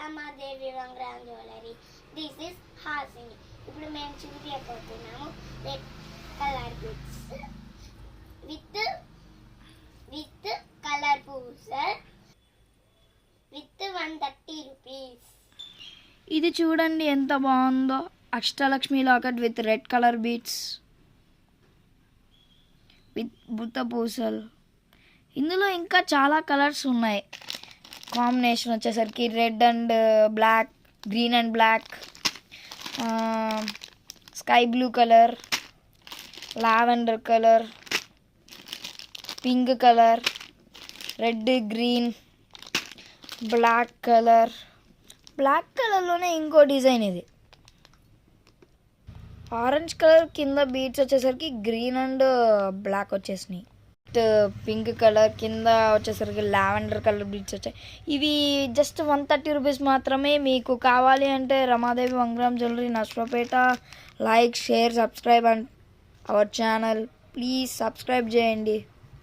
Ramadevi one gram jewellery. This is Hasini. ఇప్పుడు మేము చూపించబోతున్నాము red colour beads with colour పూసర్ విత్ 130 రూపీస్. ఇది చూడండి ఎంత బాగుందో, Ashtalakshmi locket with red colour beads with బుట్ట పూసలు. ఇందులో ఇంకా చాలా కలర్స్ ఉన్నాయి. కాంబినేషన్ వచ్చేసరికి red and black, green and black, sky blue colour, lavender colour, pink colour, red, green, black colour. Black కలర్లోనే ఇంకో డిజైన్ ఇది. ఆరెంజ్ కలర్ కింద బీడ్స్ వచ్చేసరికి గ్రీన్ అండ్ బ్లాక్ వచ్చేసినాయి. పింక్ కలర్ కింద వచ్చేసరికి లావెండర్ కలర్ బీడ్స్ వచ్చాయి. ఇవి జస్ట్ 130 రూపీస్ మాత్రమే. మీకు కావాలి అంటే Ramadevi one gram jewellery, Narasaraopet. Like, share, subscribe and our channel. Please subscribe చేయండి.